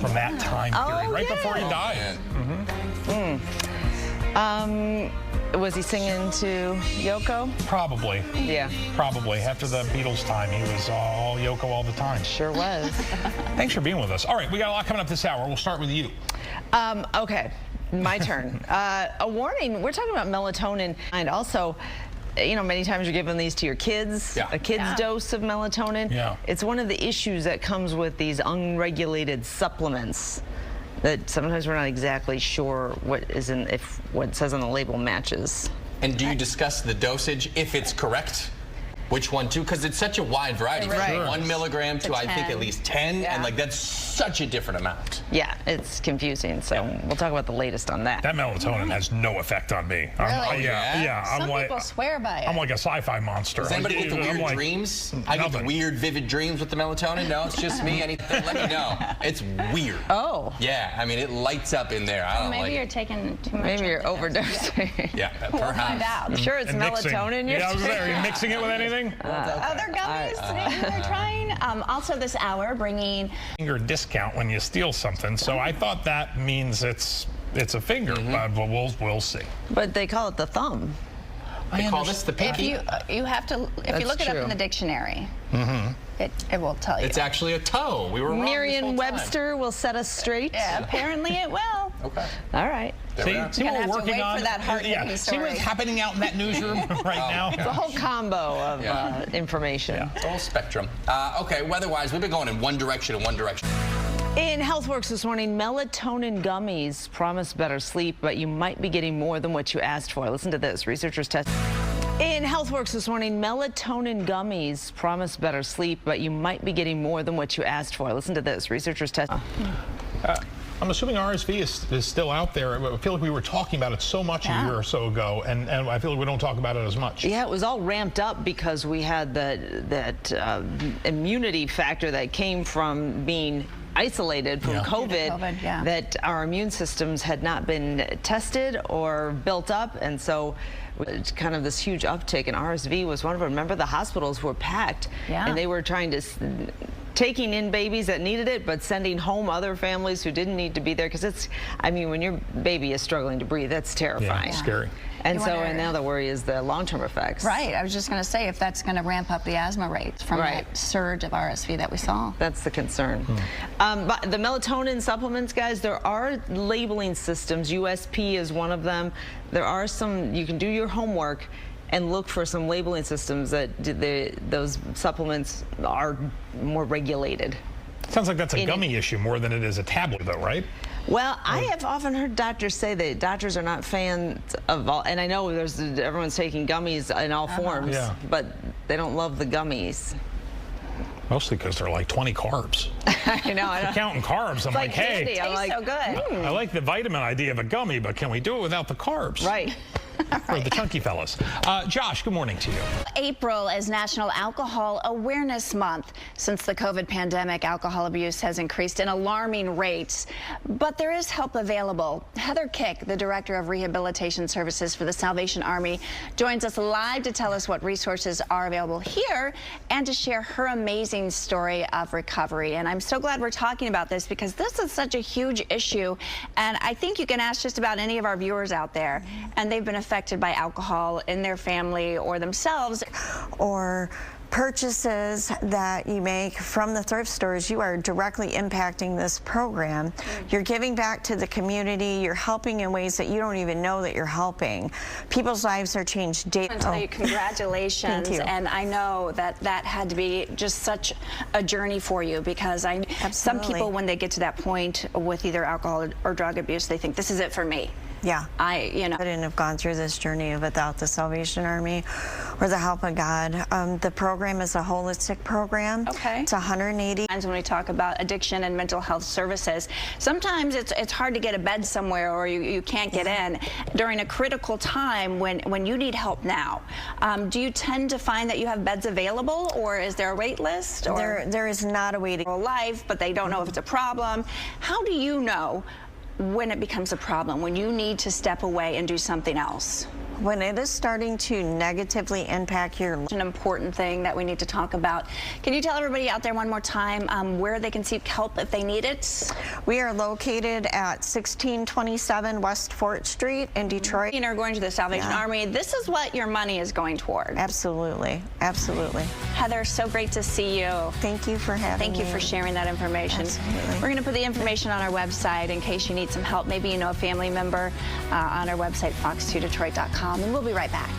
from that time period, right before he died. Was he singing to Yoko? Probably. Yeah. Probably. After the Beatles time, he was all Yoko all the time. Sure was. Thanks for being with us. All right, we got a lot coming up this hour. We'll start with you. Okay, my turn. A warning, we're talking about melatonin, and also, you know, many times you're giving these to your kids, a kid's dose of melatonin. Yeah. It's one of the issues that comes with these unregulated supplements that sometimes we're not exactly sure what what it says on the label matches. And do you discuss the dosage, if it's correct? Which one too? Because it's such a wide variety. Right. From 1 milligram to I think at least 10, Yeah. and like that's such a different amount. Yeah, it's confusing. So we'll talk about the latest on that. That melatonin has no effect on me. Really? Yeah. Some people swear by it. I'm like a sci-fi monster. Does anybody get the weird dreams? I get the weird, vivid dreams with the melatonin. No, it's just me. Anything? Let me know. It's weird. Oh. Yeah, I mean it lights up in there. I don't Maybe like you're it. taking too much. Maybe you're overdosing. Yeah, We'll perhaps. find out. I'm sure it's And mixing. melatonin you're Yeah, I was there. Are you taking. mixing it with anything? Other gummies today they're trying. Also this hour bringing Finger discount when you steal something, so I thought that means it's a finger, but we'll see. But they call it the thumb. They call this the if pinky. you have to if That's you look it up true. in the dictionary, it will tell you. It's actually a toe. We were wrong this whole time. Merriam-Webster will set us straight. Yeah, apparently it will. Okay. All right. See we are. what You're we're gonna have to working wait on? for that heart-hitting See story. what's happening out in that newsroom right now? It's a whole combo of information. It's all spectrum. Okay, weather-wise, we've been going in one direction and one direction. In HealthWorks this morning, melatonin gummies promise better sleep, but you might be getting more than what you asked for. Listen to this. Researchers test. In HealthWorks this morning, melatonin gummies promise better sleep, but you might be getting more than what you asked for. Listen to this. Researchers test. I'm assuming RSV is still out there. I feel like we were talking about it so much a year or so ago, and I feel like we don't talk about it as much. Yeah, it was all ramped up because we had that immunity factor that came from being isolated from COVID, that our immune systems had not been tested or built up, and so it's kind of this huge uptick, and RSV was one of them. Remember, the hospitals were packed, and they were trying to taking in babies that needed it, but sending home other families who didn't need to be there, because it's, I mean, when your baby is struggling to breathe, that's terrifying. Yeah, scary. And so, and now the worry is the long-term effects. Right. I was just going to say if that's going to ramp up the asthma rates from that surge of RSV that we saw. That's the concern. But the melatonin supplements, guys, there are labeling systems. USP is one of them. There are some, you can do your homework and look for some labeling systems that those supplements are more regulated. Sounds like that's a gummy issue more than it is a tablet, though, right? Well, I have often heard doctors say that doctors are not fans of all, and I know everyone's taking gummies in all forms, but they don't love the gummies. Mostly because they're like 20 carbs. I know. I don't, counting carbs. I'm like, candy. hey, I'm like, so good. I like the vitamin idea of a gummy, but can we do it without the carbs? Right. For the chunky fellas. Josh, good morning to you. April is National Alcohol Awareness Month. Since the COVID pandemic, alcohol abuse has increased in alarming rates, but there is help available. Heather Kick, the Director of Rehabilitation Services for the Salvation Army, joins us live to tell us what resources are available here and to share her amazing story of recovery. And I'm so glad we're talking about this because this is such a huge issue, and I think you can ask just about any of our viewers out there, and they've been affected by alcohol in their family or themselves. Or purchases that you make from the thrift stores, you are directly impacting this program. You're giving back to the community. You're helping in ways that you don't even know that you're helping. People's lives are changed daily. I want to tell you congratulations. Thank you. And I know that that had to be just such a journey for you, because some people, when they get to that point with either alcohol or drug abuse, they think this is it for me. Yeah. I wouldn't have gone through this journey without the Salvation Army or the help of God. The program is a holistic program. Okay. It's 180. When we talk about addiction and mental health services, sometimes it's hard to get a bed somewhere, or you can't get in during a critical time when you need help now. Do you tend to find that you have beds available, or is there a wait list? Or There is not a waiting life, but they don't know if it's a problem. How do you know when it becomes a problem, when you need to step away and do something else? when it is starting to negatively impact your life. An important thing that we need to talk about. Can you tell everybody out there one more time where they can seek help if they need it? We are located at 1627 West Fort Street in Detroit. You know, going to the Salvation Army, this is what your money is going toward. Absolutely, absolutely. Heather, so great to see you. Thank you for having me. Thank you for sharing that information. Absolutely. We're going to put the information on our website in case you need some help. Maybe you know a family member on our website, fox2detroit.com, and we'll be right back.